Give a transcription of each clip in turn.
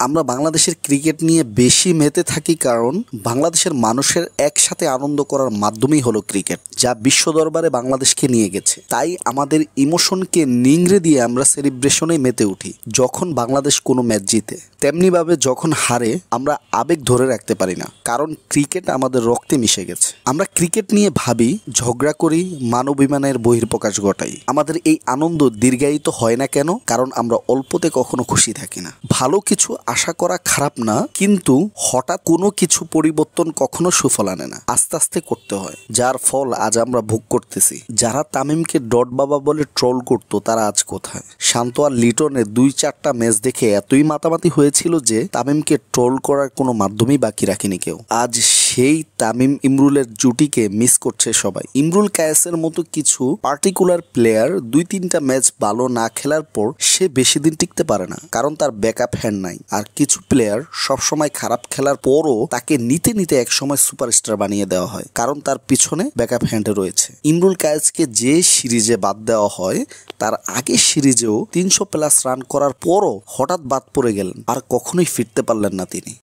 আমরা বাংলাদেশের ক্রিকেট নিয়ে বেশি মেতে থাকি কারণ বাংলাদেশের মানুষের একসাথে আনন্দ করার মাধ্যমই হলো ক্রিকেট, যা বিশ্ব দরবারে বাংলাদেশকে নিয়ে গেছে। তাই আমাদের ইমোশনকে নিংড়ে দিয়ে আমরা সেলিব্রেশনে মেতে উঠি যখন বাংলাদেশ কোনো ম্যাচ জিতে। তেমনিভাবে যখন হারে আমরা আবেগ ধরে রাখতে পারি না, কারণ ক্রিকেট আমাদের রক্তে মিশে গেছে। আমরা ক্রিকেট নিয়ে ভাবি, ঝগড়া করি, মানবাভিমানের বহিঃপ্রকাশ ঘটাই। আমাদের এই আনন্দ দীর্ঘায়িত হয় না কেন? কারণ আমরা অল্পতে কখনো খুশি থাকি না। ভালো কিছু আশা করা খারাপ না, কিন্তু হঠাৎ কোনো কিছু পরিবর্তন কখনো সুফল আনে না, আস্তে আস্তে করতে হয়, যার ফল আজ আমরা ভোগ করতেছি। যারা তামিমকে ডট বাবা বলে ট্রোল করতো তারা আজ কোথায়? শান্ত আর লিটনের 2-4টা ম্যাচ দেখে এতই মাতামাতি হয়েছিল যে তামিমকে ট্রোল করার কোনো মাধ্যমই বাকি রাখেনি কেউ। আজ সেই তামিম ইমরুলের জুটিকে মিস করছে সবাই। ইমরুল কায়েসের মতো কিছু পার্টিকুলার প্লেয়ার 2-3টা ম্যাচ ভালো না খেলার পর সে বেশি দিন টিকতে পারে না, কারণ তার ব্যাকআপ হ্যান্ড নাই। আর কিছু প্লেয়ার সবসময় খারাপ খেলার পরও তাকে নিতে নিতে একসময় সুপারস্টার বানিয়ে দেওয়া হয়, কারণ তার পিছনে ব্যাকআপ হ্যান্ডে রয়েছে। ইমরুল কায়েসকে যে সিরিজে বাদ দেওয়া হয়, তার আগের সিরিজেও 300+ রান করার পরও হঠাৎ বাদ পড়ে গেলেন, আর কখনোই ফিরতে পারলেন না তিনি।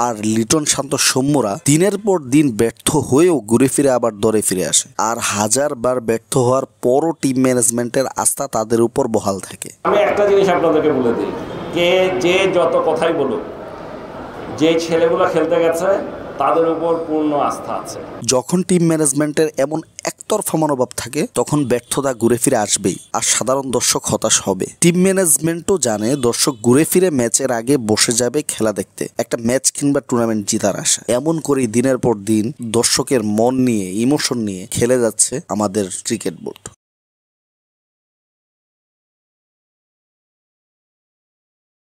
আর লিটন, শান্ত, সৌম্যরা দিনের পর দিন ব্যর্থ হয়েও ঘুরে ফিরে আবার দরে ফিরে আসে। আর হাজারবার ব্যর্থ হওয়ার পরও টিম ম্যানেজমেন্টের আস্থা তাদের উপর বহাল থাকে। আমি একটা জিনিস আপনাদেরকে বলে দিই, যে যত কথাই বলুক, যে ছেলেগুলো খেলতে গেছে তাদের উপর পূর্ণ আস্থা আছে। যখন টিম ম্যানেজমেন্টের এমন একতরফা মনোভাব থাকে, তখন ব্যর্থতা ঘুরে ফিরে আসবেই, আর সাধারণ দর্শক হতাশ হবে। টিম ম্যানেজমেন্টও জানে দর্শক ঘুরে ফিরে ম্যাচের আগে বসে যাবে খেলা দেখতে, একটা ম্যাচ কিংবা টুর্নামেন্ট জিতার আশা। এমন করেই দিনের পর দিন দর্শকের মন নিয়ে, ইমোশন নিয়ে খেলে যাচ্ছে আমাদের ক্রিকেট বোর্ড।